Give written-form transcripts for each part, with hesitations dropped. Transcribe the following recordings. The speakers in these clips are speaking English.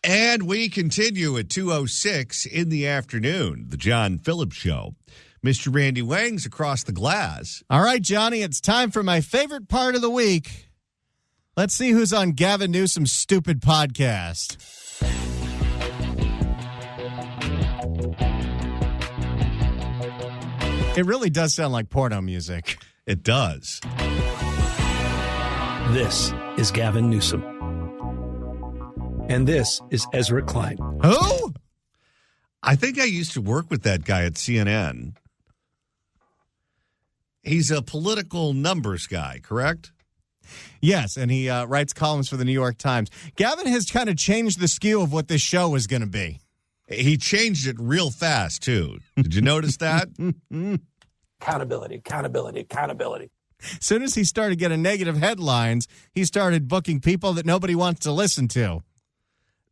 And we continue at 2:06 in the afternoon, the John Phillips Show. Mr. Randy Wang's across the glass. All right, Johnny, it's time for my favorite part of the week. Let's see who's on Gavin Newsom's stupid podcast. It really does sound like porno music. It does. This is Gavin Newsom. And this is Ezra Klein. Who? I think I used to work with that guy at CNN. He's a political numbers guy, correct? Yes, and he writes columns for the New York Times. Gavin has kind of changed the skew of what this show is going to be. He changed it real fast, too. Did you notice that? Accountability. As soon as he started getting negative headlines, he started booking people that nobody wants to listen to.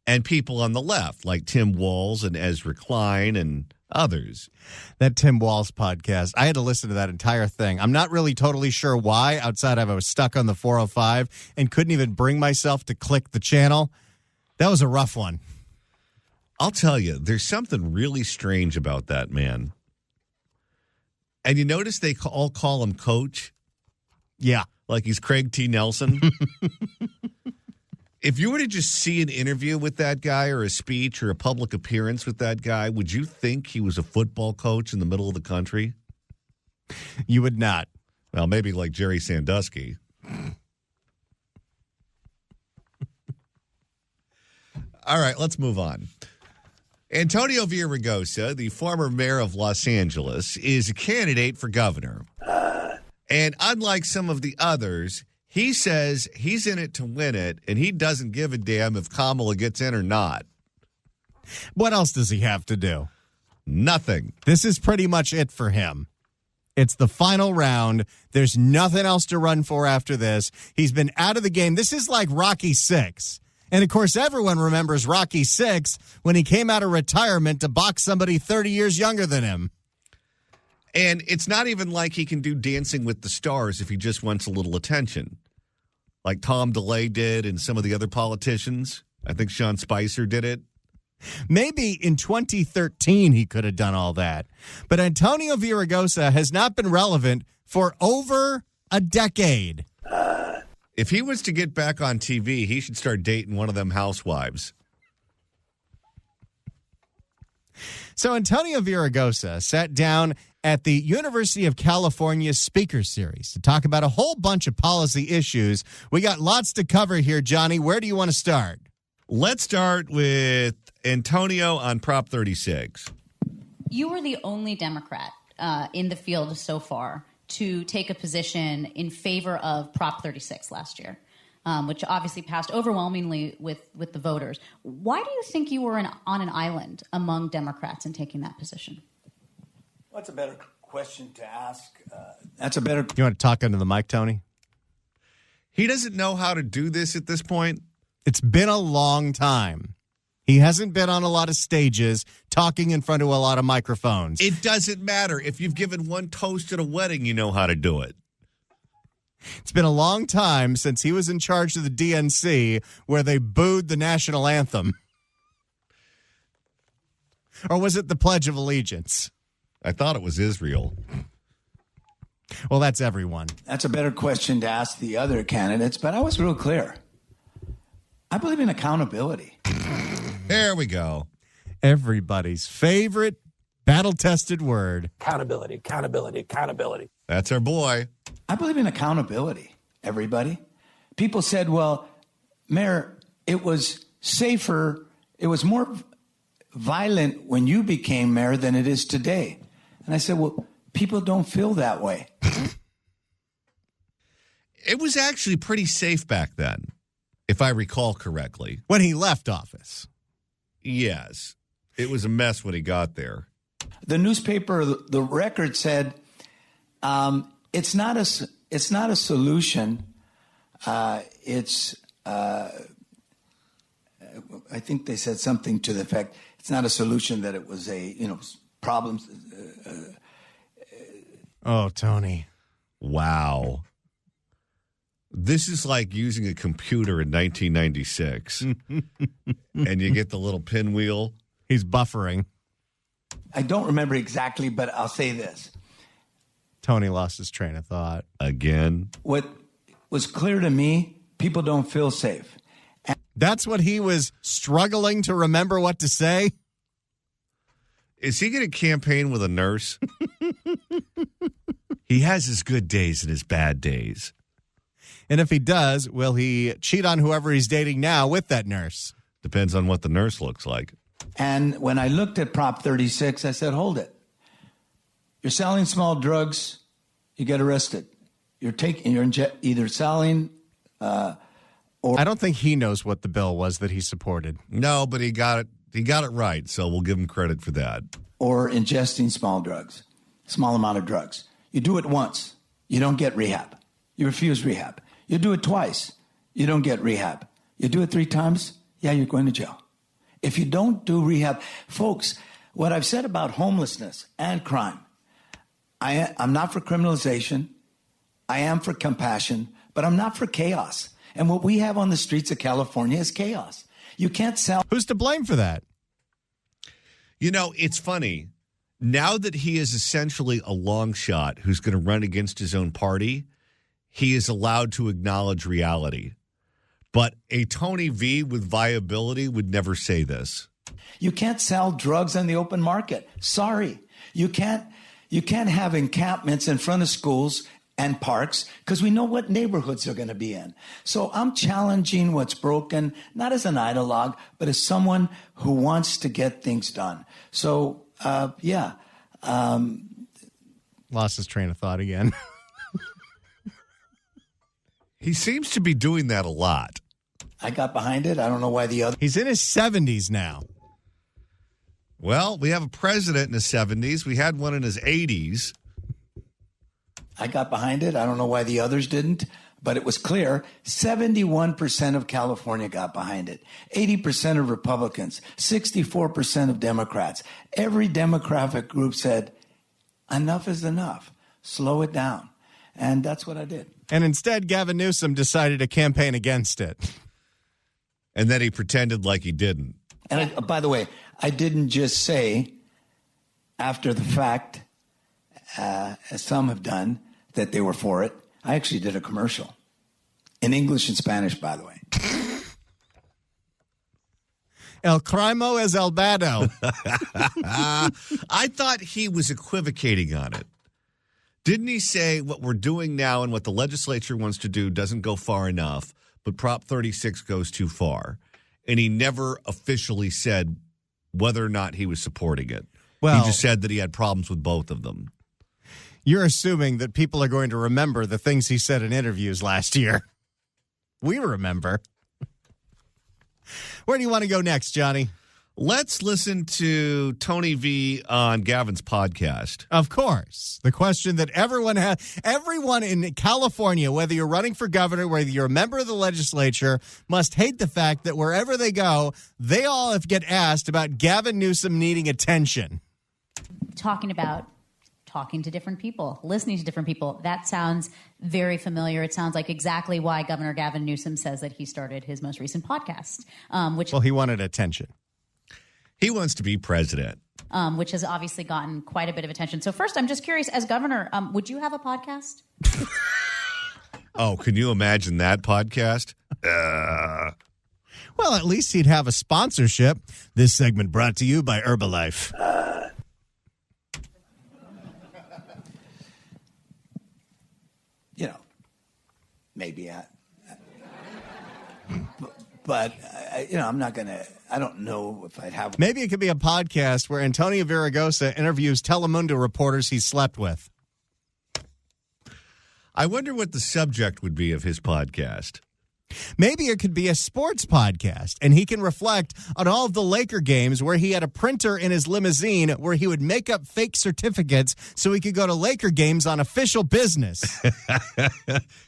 And people on the left, like Tim Walz and Ezra Klein and others. That Tim Walz podcast, I had to listen to that entire thing. I'm not really totally sure why, outside of I was stuck on the 405 and couldn't even bring myself to click the channel. That was a rough one. I'll tell you, there's something really strange about that man. And you notice they all call him Coach? Yeah. Like he's Craig T. Nelson? If you were to just see an interview with that guy or a speech or a public appearance with that guy, would you think he was a football coach in the middle of the country? You would not. Well, maybe like Jerry Sandusky. All right, let's move on. Antonio Villaraigosa, the former mayor of Los Angeles, is a candidate for governor. And unlike some of the others, he says he's in it to win it, and he doesn't give a damn if Kamala gets in or not. What else does he have to do? Nothing. This is pretty much it for him. It's the final round. There's nothing else to run for after this. He's been out of the game. This is like Rocky VI. And, of course, everyone remembers Rocky VI when he came out of retirement to box somebody 30 years younger than him. And it's not even like he can do Dancing with the Stars if he just wants a little attention, like Tom DeLay did and some of the other politicians. I think Sean Spicer did it. Maybe in 2013 he could have done all that. But Antonio Villaraigosa has not been relevant for over a decade. If he was to get back on TV, he should start dating one of them housewives. So Antonio Villaraigosa sat down at the University of California Speaker Series to talk about a whole bunch of policy issues. We got lots to cover here, Johnny. Where do you want to start? Let's start with Antonio on Prop 36. You were the only Democrat in the field so far to take a position in favor of Prop 36 last year, which obviously passed overwhelmingly with the voters. Why do you think you were on an island among Democrats in taking that position? Well, that's a better question to ask. You want to talk into the mic, Tony? He doesn't know how to do this at this point. It's been a long time. He hasn't been on a lot of stages talking in front of a lot of microphones. It doesn't matter. If you've given one toast at a wedding, you know how to do it. It's been a long time since he was in charge of the DNC where they booed the national anthem. Or was it the Pledge of Allegiance? I thought it was Israel. Well, that's everyone. That's a better question to ask the other candidates, but I was real clear. I believe in accountability. There we go. Everybody's favorite battle-tested word. Accountability. That's our boy. I believe in accountability, everybody. People said, well, Mayor, it was safer, it was more violent when you became mayor than it is today. And I said, well, people don't feel that way. It was actually pretty safe back then, if I recall correctly. When he left office. Yes. It was a mess when he got there. The newspaper, the Record said, it's not a solution. I think they said something to the effect, it's not a solution that it was problems. Oh, Tony. Wow. This is like using a computer in 1996, and you get the little pinwheel. He's buffering. I don't remember exactly, but I'll say this. Tony lost his train of thought. Again. What was clear to me, people don't feel safe. That's what he was struggling to remember what to say? Is he going to campaign with a nurse? He has his good days and his bad days. And if he does, will he cheat on whoever he's dating now with that nurse? Depends on what the nurse looks like. And when I looked at Prop 36, I said, hold it. You're selling small drugs, you get arrested. You're either selling I don't think he knows what the bill was that he supported. No, but he got it. He got it right, so we'll give him credit for that. or ingesting small amount of drugs. You do it once, you don't get rehab. You refuse rehab. You do it twice, you don't get rehab. You do it 3 times, yeah, you're going to jail. If you don't do rehab, folks, what I've said about homelessness and crime, I'm not for criminalization. I am for compassion, but I'm not for chaos. And what we have on the streets of California is chaos. You can't sell. Who's to blame for that? You know, it's funny. Now that he is essentially a long shot who's going to run against his own party, he is allowed to acknowledge reality. But a Tony V with viability would never say this. You can't sell drugs on the open market. Sorry. You can't have encampments in front of schools and parks because we know what neighborhoods they're going to be in. So I'm challenging what's broken, not as an ideologue, but as someone who wants to get things done. So, Lost his train of thought again. He seems to be doing that a lot. I got behind it. I don't know why the other. He's in his 70s now. Well, we have a president in his 70s. We had one in his 80s. I got behind it. I don't know why the others didn't, but it was clear. 71% of California got behind it. 80% of Republicans, 64% of Democrats. Every demographic group said, enough is enough. Slow it down. And that's what I did. And instead, Gavin Newsom decided to campaign against it. And then he pretended like he didn't. And by the way, I didn't just say after the fact, as some have done, that they were for it. I actually did a commercial in English and Spanish, by the way. El crimo es el bado. I thought he was equivocating on it. Didn't he say what we're doing now and what the legislature wants to do doesn't go far enough, but Prop 36 goes too far? And he never officially said whether or not he was supporting it. Well, he just said that he had problems with both of them. You're assuming that people are going to remember the things he said in interviews last year. We remember. Where do you want to go next, Johnny? Let's listen to Tony V on Gavin's podcast. Of course. The question that everyone in California, whether you're running for governor, whether you're a member of the legislature, must hate the fact that wherever they go, they all get asked about Gavin Newsom needing attention. Talking to different people, listening to different people. That sounds very familiar. It sounds like exactly why Governor Gavin Newsom says that he started his most recent podcast, Well, he wanted attention. He wants to be president. Which has obviously gotten quite a bit of attention. So first, I'm just curious, as governor, would you have a podcast? Oh, can you imagine that podcast? Well, at least he'd have a sponsorship. This segment brought to you by Herbalife. Maybe but I'm not going to, I don't know if I'd have. Maybe it could be a podcast where Antonio Villaraigosa interviews Telemundo reporters he slept with. I wonder what the subject would be of his podcast. Maybe it could be a sports podcast, and he can reflect on all of the Laker games where he had a printer in his limousine where he would make up fake certificates so he could go to Laker games on official business.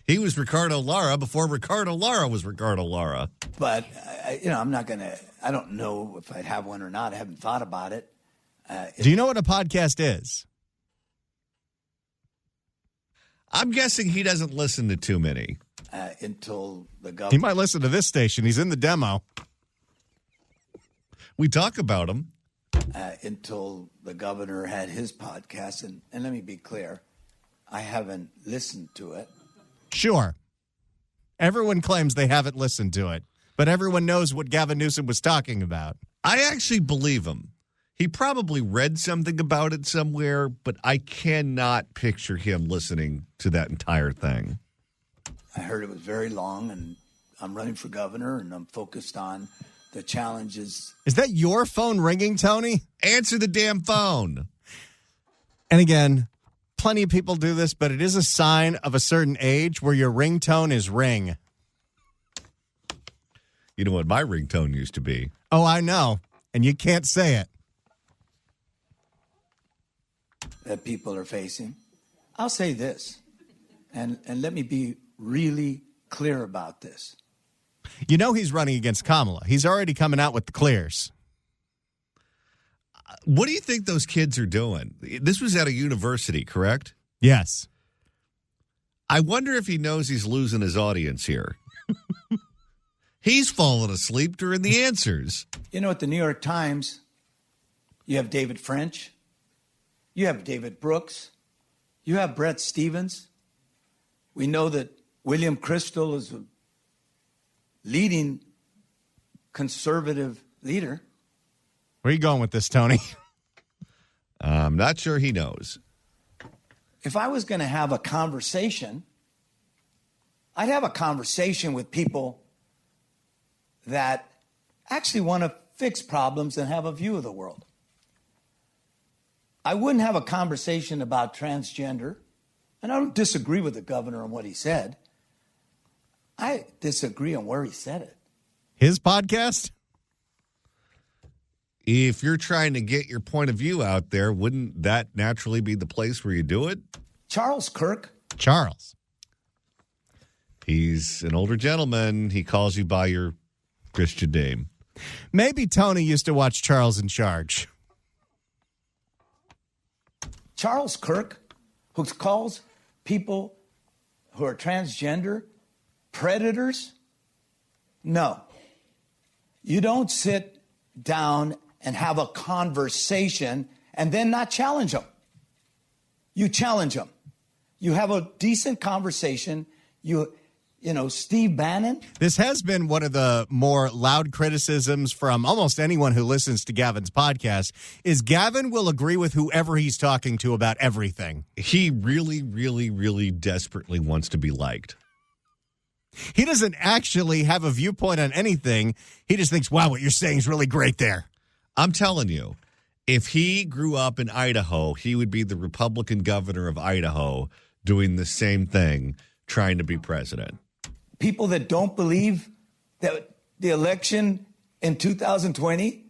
He was Ricardo Lara before Ricardo Lara was Ricardo Lara. But, I'm not going to, I don't know if I'd have one or not. I haven't thought about it. Do you know what a podcast is? I'm guessing he doesn't listen to too many. until the He governor. might listen to this station. He's in the demo. We talk about him. Until the governor had his podcast. And let me be clear, I haven't listened to it. Sure. Everyone claims they haven't listened to it, but everyone knows what Gavin Newsom was talking about. I actually believe him. He probably read something about it somewhere, but I cannot picture him listening to that entire thing. I heard it was very long, and I'm running for governor, and I'm focused on the challenges. Is that your phone ringing, Tony? Answer the damn phone. And again, plenty of people do this, but it is a sign of a certain age where your ringtone is ring. You know what my ringtone used to be? Oh, I know. And you can't say it. That people are facing. I'll say this, and let me be really clear about this. You know he's running against Kamala. He's already coming out with the clears. What do you think those kids are doing? This was at a university, correct? Yes. I wonder if he knows he's losing his audience here. He's fallen asleep during the answers. You know, at the New York Times, you have David French, you have David Brooks, you have Brett Stevens. We know that William Crystal is a leading conservative leader. Where are you going with this, Tony? I'm not sure he knows. If I was going to have a conversation, I'd have a conversation with people that actually want to fix problems and have a view of the world. I wouldn't have a conversation about transgender, and I don't disagree with the governor on what he said. I disagree on where he said it. His podcast? If you're trying to get your point of view out there, wouldn't that naturally be the place where you do it? Charles Kirk. Charles. He's an older gentleman. He calls you by your Christian name. Maybe Tony used to watch Charles in Charge. Charles Kirk, who calls people who are transgender predators? No. You don't sit down and have a conversation and then not challenge them. You challenge them. You have a decent conversation. You know, Steve Bannon. This has been one of the more loud criticisms from almost anyone who listens to Gavin's podcast, is Gavin will agree with whoever he's talking to about everything. He really, really, really desperately wants to be liked. He doesn't actually have a viewpoint on anything. He just thinks, wow, what you're saying is really great there. I'm telling you, if he grew up in Idaho, he would be the Republican governor of Idaho doing the same thing, trying to be president. People that don't believe that the election in 2020.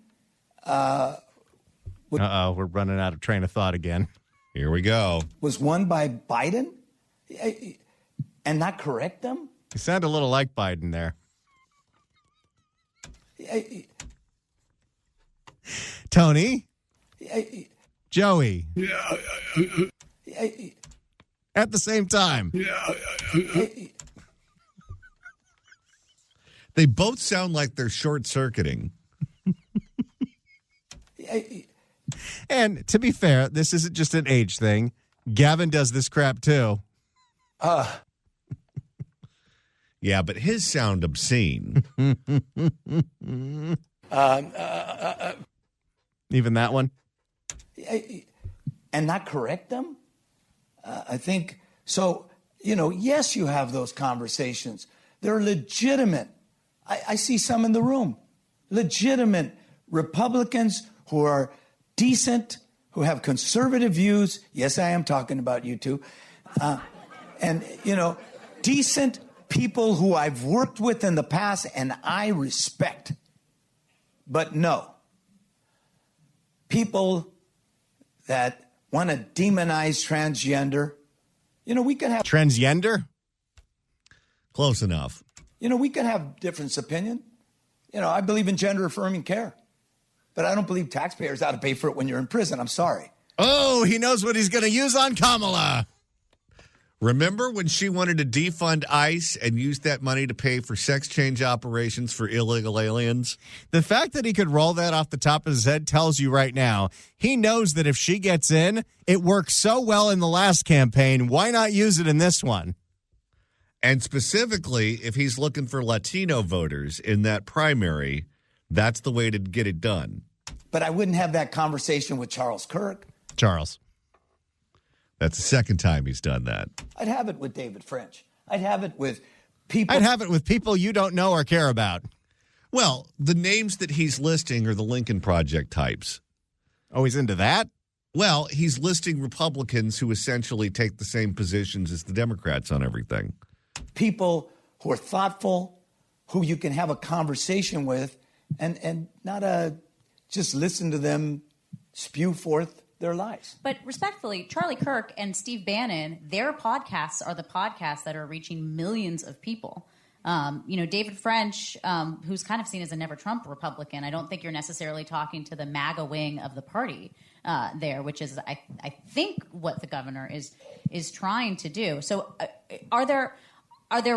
Uh-oh, we're running out of train of thought again. Here we go. Was won by Biden and not correct them? You sound a little like Biden there. Tony? Joey? At the same time. They both sound like they're short-circuiting. And to be fair, this isn't just an age thing. Gavin does this crap too. Yeah, but his sound obscene. Even that one? And not correct them? I think so. You know, yes, you have those conversations. They're legitimate. I see some in the room. Legitimate Republicans who are decent, who have conservative views. Yes, I am talking about you two. And, you know, decent people who I've worked with in the past and I respect. But no. People that want to demonize transgender. You know, we can have... Transgender? Close enough. You know, we can have different opinion. You know, I believe in gender-affirming care. But I don't believe taxpayers ought to pay for it when you're in prison. I'm sorry. Oh, he knows what he's going to use on Kamala. Remember when she wanted to defund ICE and use that money to pay for sex change operations for illegal aliens? The fact that he could roll that off the top of his head tells you right now, he knows that if she gets in, it worked so well in the last campaign, why not use it in this one? And specifically, if he's looking for Latino voters in that primary, that's the way to get it done. But I wouldn't have that conversation with Charles Kirk. Charles. That's the second time he's done that. I'd have it with David French. I'd have it with people. I'd have it with people you don't know or care about. Well, the names that he's listing are the Lincoln Project types. Oh, he's into that? Well, he's listing Republicans who essentially take the same positions as the Democrats on everything. People who are thoughtful, who you can have a conversation with, and not just listen to them spew forth their lies. But respectfully, Charlie Kirk and Steve Bannon, their podcasts are the podcasts that are reaching millions of people. David French, who's kind of seen as a never Trump Republican, I don't think you're necessarily talking to the MAGA wing of the party there, which is, I think, what the governor is trying to do. So are there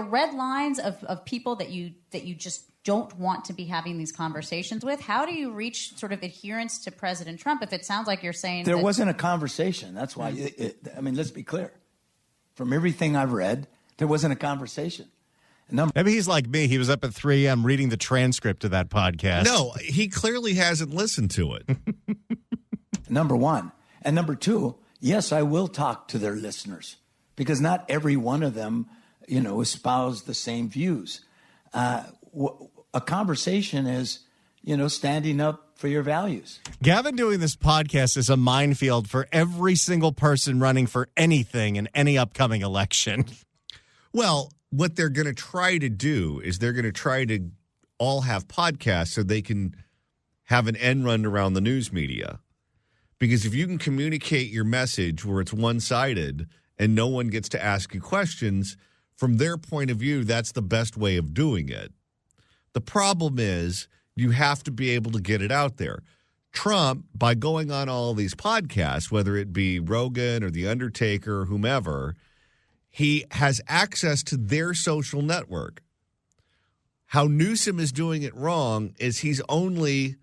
red lines of people that you just don't want to be having these conversations with? How do you reach sort of adherence to President Trump if it sounds like you're saying there wasn't a conversation? That's why, let's be clear. From everything I've read, there wasn't a conversation. Maybe he's like me. He was up at 3 a.m. reading the transcript of that podcast. No, he clearly hasn't listened to it. Number one. And number two, yes, I will talk to their listeners because not every one of them, espouse the same views. A conversation is, standing up for your values. Gavin doing this podcast is a minefield for every single person running for anything in any upcoming election. Well, what they're going to try to do is they're going to try to all have podcasts so they can have an end run around the news media. Because if you can communicate your message where it's one-sided and no one gets to ask you questions, from their point of view, that's the best way of doing it. The problem is you have to be able to get it out there. Trump, by going on all these podcasts, whether it be Rogan or The Undertaker or whomever, he has access to their social network. How Newsom is doing it wrong is he's only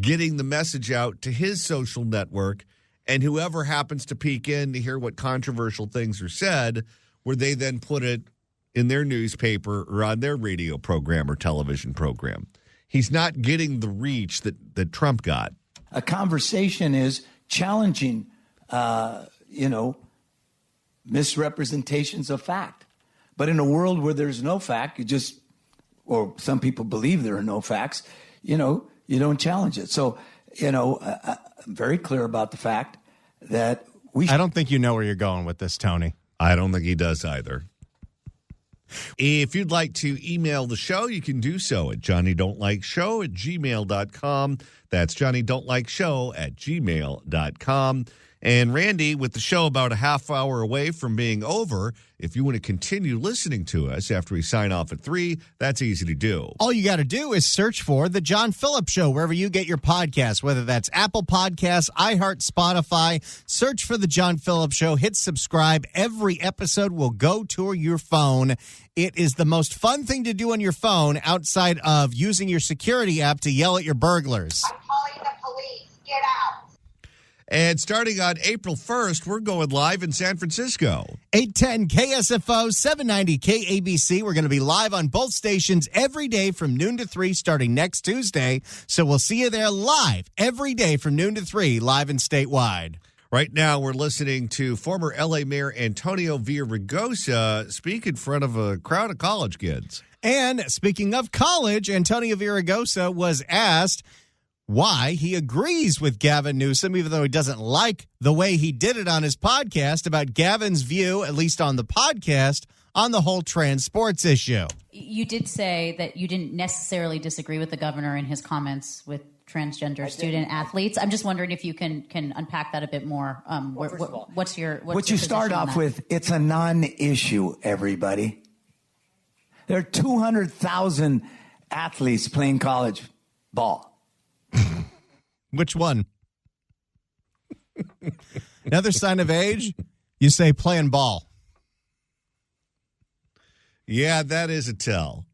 getting the message out to his social network, and whoever happens to peek in to hear what controversial things are said, where they then put it in their newspaper or on their radio program or television program. He's not getting the reach that Trump got. A conversation is challenging, misrepresentations of fact. But in a world where there's no fact, or some people believe there are no facts, you don't challenge it. So, I'm very clear about the fact that I don't think you know where you're going with this, Tony. I don't think he does either. If you'd like to email the show, you can do so at johnnydon'tlikeshow@gmail.com. That's johnnydon'tlikeshow@gmail.com. And Randy, with the show about a half hour away from being over, if you want to continue listening to us after we sign off at 3, that's easy to do. All you got to do is search for The John Phillips Show wherever you get your podcasts, whether that's Apple Podcasts, iHeart, Spotify. Search for The John Phillips Show. Hit subscribe. Every episode will go to your phone. It is the most fun thing to do on your phone outside of using your security app to yell at your burglars. I'm calling the police. Get out. And starting on April 1st, we're going live in San Francisco. 810 KSFO, 790 KABC. We're going to be live on both stations every day from noon to 3 starting next Tuesday. So we'll see you there live every day from noon to 3, live and statewide. Right now, we're listening to former L.A. Mayor Antonio Villaraigosa speak in front of a crowd of college kids. And speaking of college, Antonio Villaraigosa was asked why he agrees with Gavin Newsom, even though he doesn't like the way he did it on his podcast, about Gavin's view, at least on the podcast, on the whole trans sports issue. You did say that you didn't necessarily disagree with the governor in his comments with transgender student athletes. I'm just wondering if you can unpack that a bit more. What's your what you start off with? It's a non-issue, everybody. There are 200,000 athletes playing college ball. Which one? Another sign of age, you say playing ball. Yeah, that is a tell.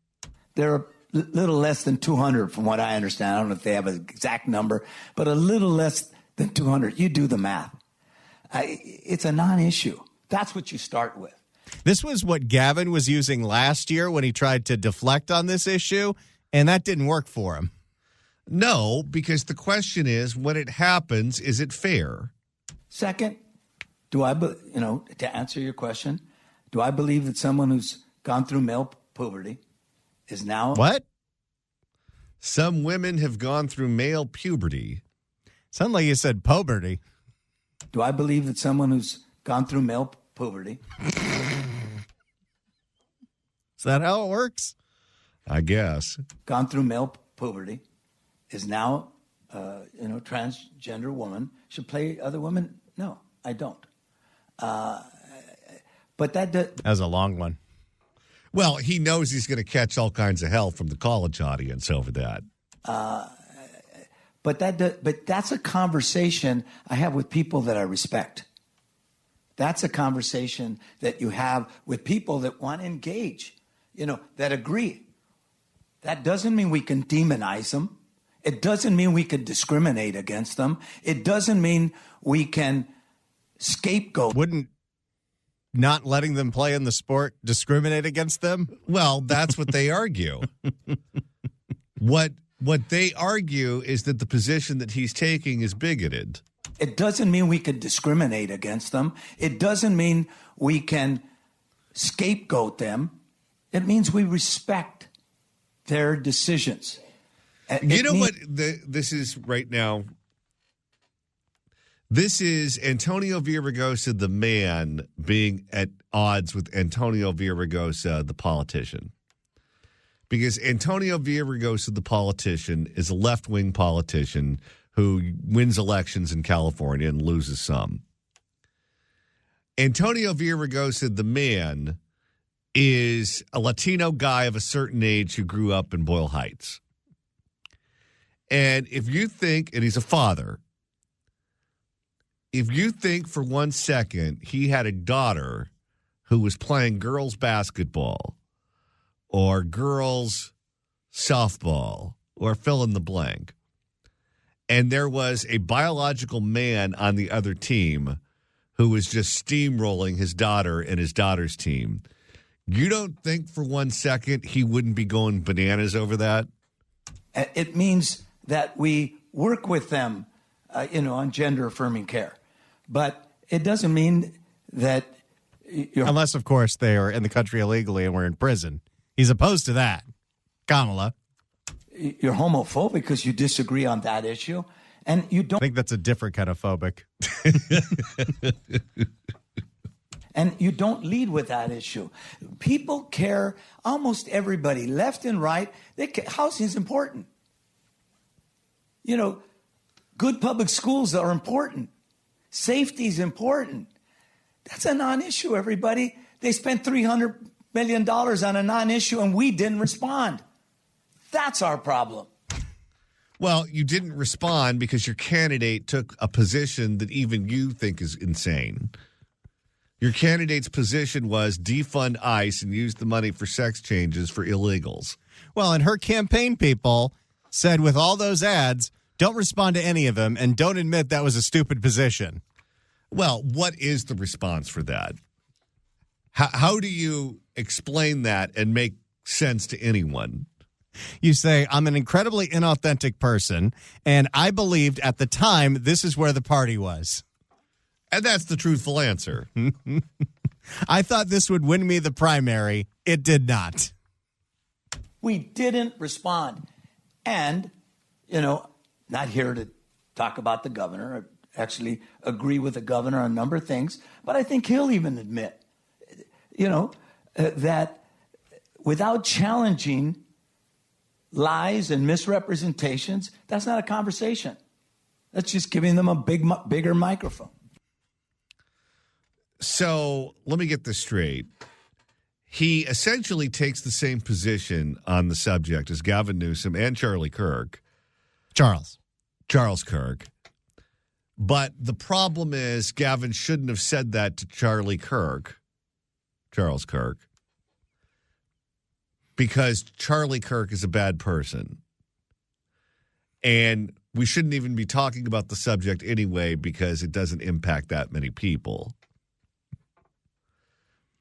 They're a little less than 200 from what I understand. I don't know if they have an exact number, but a little less than 200. You do the math. It's a non-issue. That's what you start with. This was what Gavin was using last year when he tried to deflect on this issue, and that didn't work for him. No, because the question is, when it happens, is it fair? Second, to answer your question, do I believe that someone who's gone through male puberty is now... What? Some women have gone through male puberty. Sound like you said puberty. Do I believe that someone who's gone through male puberty... Is that how it works? I guess. Gone through male puberty is now, transgender woman should play other women? No, I don't. But that was a long one. Well, he knows he's going to catch all kinds of hell from the college audience over that. But that's a conversation I have with people that I respect. That's a conversation that you have with people that want to engage, that agree. That doesn't mean we can demonize them. It doesn't mean we can discriminate against them. It doesn't mean we can scapegoat. Wouldn't not letting them play in the sport discriminate against them? Well, that's what they argue. What they argue is that the position that he's taking is bigoted. It doesn't mean we can discriminate against them. It doesn't mean we can scapegoat them. It means we respect their decisions. What this is right now? This is Antonio Villaraigosa, the man, being at odds with Antonio Villaraigosa, the politician. Because Antonio Villaraigosa, the politician, is a left-wing politician who wins elections in California and loses some. Antonio Villaraigosa, the man, is a Latino guy of a certain age who grew up in Boyle Heights. And if you think, and he's a father, if you think for 1 second he had a daughter who was playing girls basketball or girls softball or fill in the blank, and there was a biological man on the other team who was just steamrolling his daughter and his daughter's team, you don't think for 1 second he wouldn't be going bananas over that? It means that we work with them, on gender-affirming care. But it doesn't mean that unless, of course, they are in the country illegally and we're in prison. He's opposed to that. Kamala. You're homophobic because you disagree on that issue. And you don't... I think that's a different kind of phobic. And you don't lead with that issue. People care, almost everybody, left and right. Housing is important. Good public schools are important. Safety is important. That's a non-issue, everybody. They spent $300 million on a non-issue, and we didn't respond. That's our problem. Well, you didn't respond because your candidate took a position that even you think is insane. Your candidate's position was defund ICE and use the money for sex changes for illegals. Well, and her campaign people said with all those ads, don't respond to any of them and don't admit that was a stupid position. Well, what is the response for that? How do you explain that and make sense to anyone? You say, I'm an incredibly inauthentic person, and I believed at the time this is where the party was. And that's the truthful answer. I thought this would win me the primary. It did not. We didn't respond. And, not here to talk about the governor. I actually agree with the governor on a number of things. But I think he'll even admit, that without challenging lies and misrepresentations, that's not a conversation. That's just giving them a bigger microphone. So let me get this straight. He essentially takes the same position on the subject as Gavin Newsom and Charlie Kirk. Charles Kirk. But the problem is Gavin shouldn't have said that to Charles Kirk. because Charlie Kirk is a bad person. And we shouldn't even be talking about the subject anyway because it doesn't impact that many people.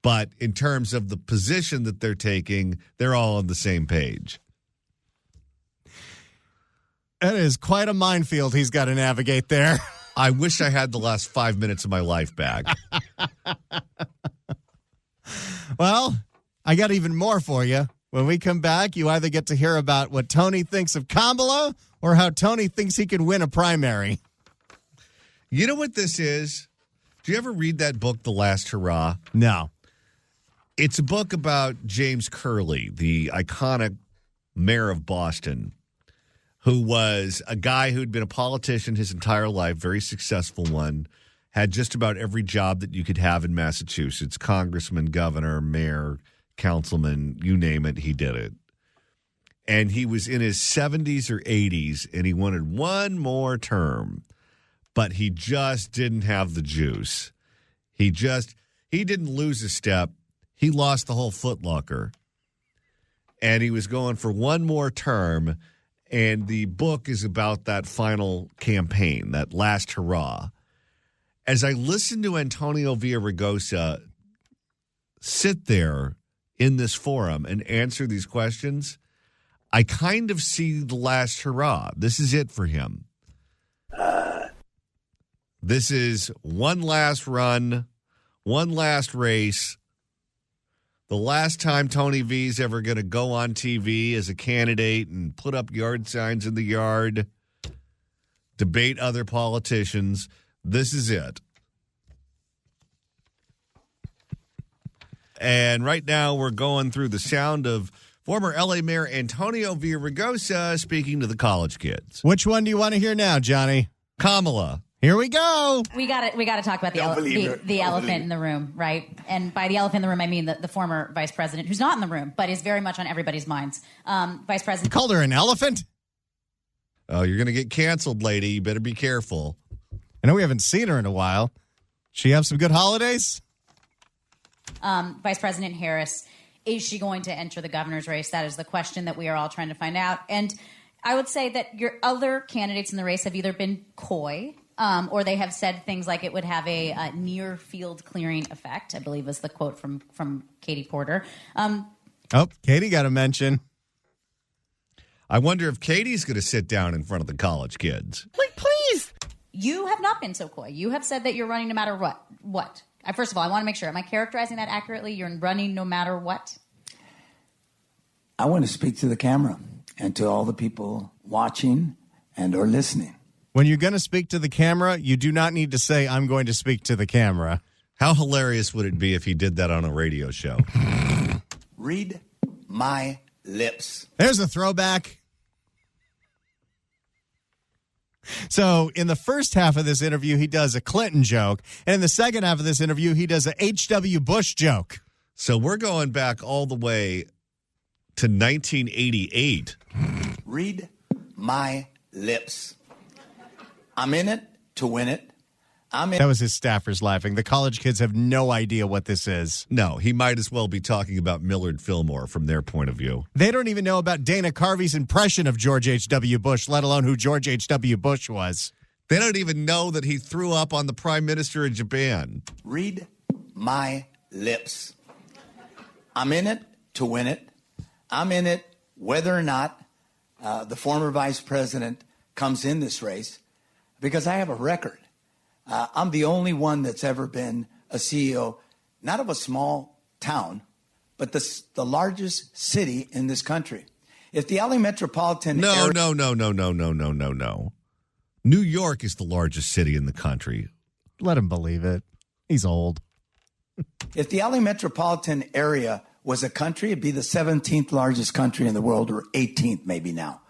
But in terms of the position that they're taking, they're all on the same page. That is quite a minefield he's got to navigate there. I wish I had the last 5 minutes of my life back. Well, I got even more for you. When we come back, you either get to hear about what Tony thinks of Kamala or how Tony thinks he can win a primary. You know what this is? Do you ever read that book, The Last Hurrah? No. It's a book about James Curley, the iconic mayor of Boston, who was a guy who'd been a politician his entire life, very successful one, had just about every job that you could have in Massachusetts, congressman, governor, mayor, councilman, you name it, he did it. And he was in his 70s or 80s, and he wanted one more term, but he just didn't have the juice. He didn't lose a step. He lost the whole footlocker. And he was going for one more term, and the book is about that final campaign, that last hurrah. As I listened to Antonio Villaraigosa sit there in this forum and answer these questions, I kind of see the last hurrah. This is it for him. This is one last run, one last race. The last time Tony V's ever going to go on TV as a candidate and put up yard signs in the yard, debate other politicians. This is it. And right now we're going through the sound of former L.A. Mayor Antonio Villaraigosa speaking to the college kids. Which one do you want to hear now, Johnny? Kamala. Here we go. We got to talk about the elephant in the room, right? And by the elephant in the room, I mean the former vice president, who's not in the room, but is very much on everybody's minds. Vice President. You called her an elephant? Oh, you're going to get canceled, lady. You better be careful. I know we haven't seen her in a while. She have some good holidays? Vice President Harris, is she going to enter the governor's race? That is the question that we are all trying to find out. And I would say that your other candidates in the race have either been coy, or they have said things like it would have a near field clearing effect, I believe was the quote from Katie Porter. Katie got a mention. I wonder if Katie's going to sit down in front of the college kids. Like, please. You have not been so coy. You have said that you're running no matter what. First of all, I want to make sure. Am I characterizing that accurately? You're running no matter what? I want to speak to the camera and to all the people watching and or listening. When you're going to speak to the camera, you do not need to say, I'm going to speak to the camera. How hilarious would it be if he did that on a radio show? Read my lips. There's a throwback. So in the first half of this interview, he does a Clinton joke. And in the second half of this interview, he does a H.W. Bush joke. So we're going back all the way to 1988. Read my lips. I'm in it to win it. That was his staffers laughing. The college kids have no idea what this is. No, he might as well be talking about Millard Fillmore from their point of view. They don't even know about Dana Carvey's impression of George H.W. Bush, let alone who George H.W. Bush was. They don't even know that he threw up on the Prime Minister of Japan. Read my lips. I'm in it to win it. I'm in it whether or not the former vice president comes in this race, because I have a record. I'm the only one that's ever been a CEO, not of a small town, but the largest city in this country. If the LA metropolitan area... No. New York is the largest city in the country. Let him believe it. He's old. If the LA metropolitan area was a country, it'd be the 17th largest country in the world, or 18th maybe now.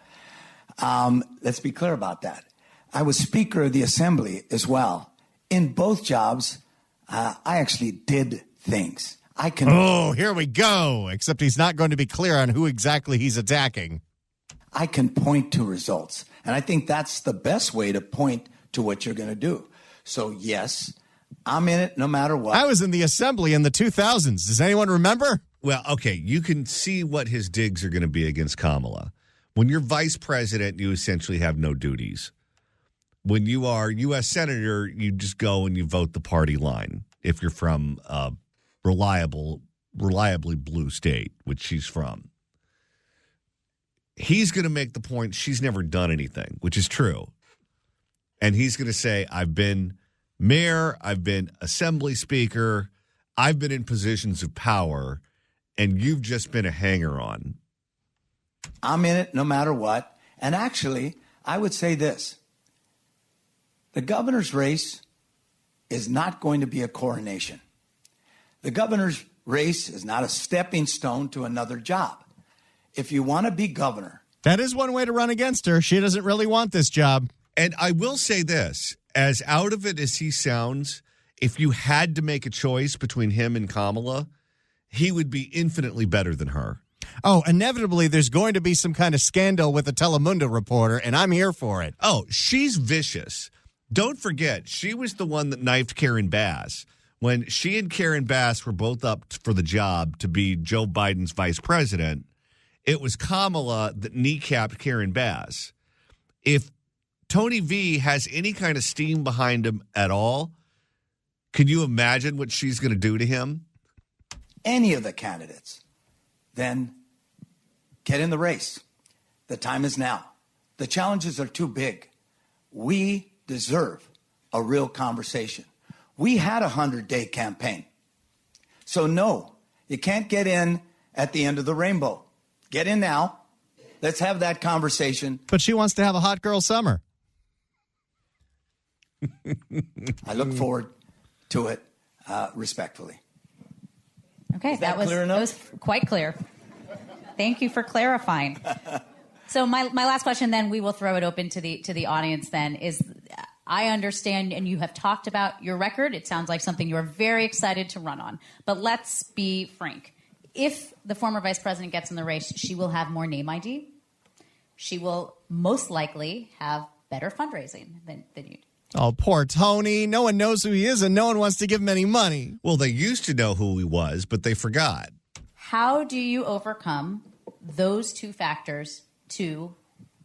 Let's be clear about that. I was Speaker of the Assembly as well. In both jobs, I actually did things. Oh, here we go. Except he's not going to be clear on who exactly he's attacking. I can point to results. And I think that's the best way to point to what you're going to do. So, yes, I'm in it no matter what. I was in the Assembly in the 2000s. Does anyone remember? Well, okay, you can see what his digs are going to be against Kamala. When you're vice president, you essentially have no duties. When you are U.S. Senator, you just go and you vote the party line if you're from a reliably blue state, which she's from. He's going to make the point she's never done anything, which is true. And he's going to say, I've been mayor, I've been assembly speaker, I've been in positions of power, and you've just been a hanger-on. I'm in it no matter what. And actually, I would say this. The governor's race is not going to be a coronation. The governor's race is not a stepping stone to another job. If you want to be governor. That is one way to run against her. She doesn't really want this job. And I will say this, as out of it as he sounds, if you had to make a choice between him and Kamala, he would be infinitely better than her. Oh, inevitably, there's going to be some kind of scandal with a Telemundo reporter, and I'm here for it. Oh, she's vicious. Don't forget, she was the one that knifed Karen Bass. When she and Karen Bass were both up for the job to be Joe Biden's vice president, it was Kamala that kneecapped Karen Bass. If Tony V has any kind of steam behind him at all, can you imagine what she's going to do to him? Any of the candidates, then get in the race. The time is now. The challenges are too big. We deserve a real conversation. We had a 100-day campaign. So no, you can't get in at the end of the rainbow. Get in now. Let's have that conversation. But she wants to have a hot girl summer. I look forward to it respectfully. Okay, Is that clear enough? that was quite clear. Thank you for clarifying. So my last question, then we will throw it open to the audience. Then is, I understand, and you have talked about your record. It sounds like something you're very excited to run on. But let's be frank. If the former vice president gets in the race, she will have more name ID. She will most likely have better fundraising than you. Oh, poor Tony. No one knows who he is, and no one wants to give him any money. Well, they used to know who he was, but they forgot. How do you overcome those two factors to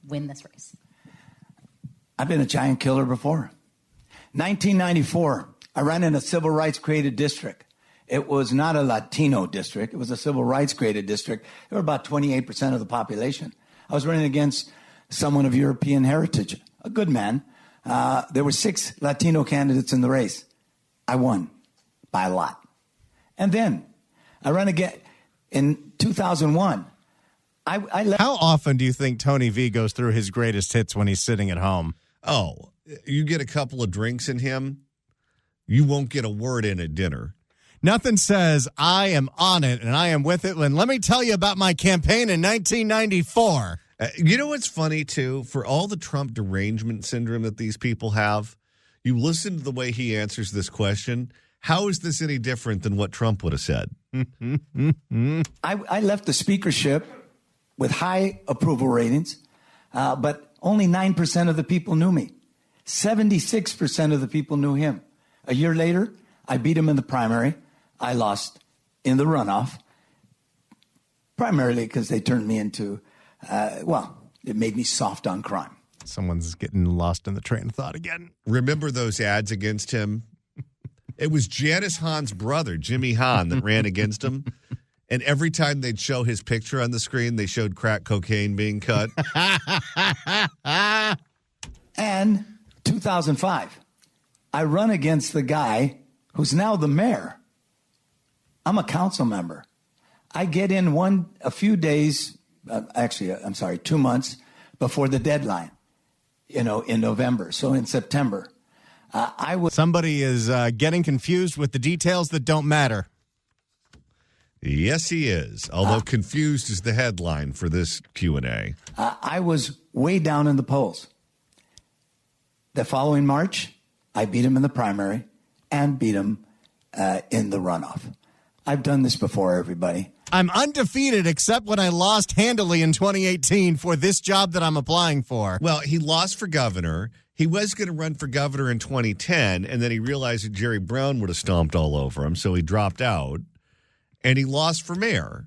win this race? I've been a giant killer before. 1994, I ran in a civil rights created district. It was not a Latino district. It was a civil rights created district. There were about 28% of the population. I was running against someone of European heritage, a good man. There were 6 Latino candidates in the race. I won by a lot. And then I ran again in 2001. How often do you think Tony V goes through his greatest hits when he's sitting at home? Oh, you get a couple of drinks in him, you won't get a word in at dinner. Nothing says, I am on it and I am with it. And let me tell you about my campaign in 1994. You know what's funny, too? For all the Trump derangement syndrome that these people have, you listen to the way he answers this question. How is this any different than what Trump would have said? I left the speakership with high approval ratings, but only 9% of the people knew me. 76% of the people knew him. A year later, I beat him in the primary. I lost in the runoff, primarily because they turned me into, it made me soft on crime. Someone's getting lost in the train of thought again. Remember those ads against him? It was Janice Hahn's brother, Jimmy Hahn, that ran against him. And every time they'd show his picture on the screen, they showed crack cocaine being cut. And 2005, I run against the guy who's now the mayor. I'm a council member. I get in a few days, 2 months before the deadline, in November. So in September, Somebody is getting confused with the details that don't matter. Yes, he is. Although confused is the headline for this Q&A. I was way down in the polls. The following March, I beat him in the primary and beat him in the runoff. I've done this before, everybody. I'm undefeated except when I lost handily in 2018 for this job that I'm applying for. Well, he lost for governor. He was going to run for governor in 2010, and then he realized that Jerry Brown would have stomped all over him, so he dropped out. and he lost for mayor.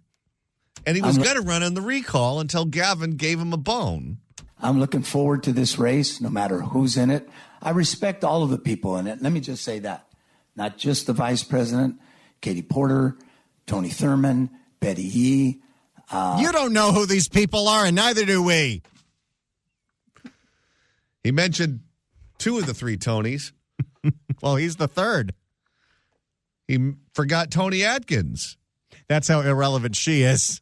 And he was going to run on the recall until Gavin gave him a bone. I'm looking forward to this race, no matter who's in it. I respect all of the people in it. Let me just say that. Not just the vice president, Katie Porter, Tony Thurmond, Betty Yee. You don't know who these people are, and neither do we. He mentioned 2 of the 3 Tonys. Well, he's the third. He forgot Tony Atkins. That's how irrelevant she is.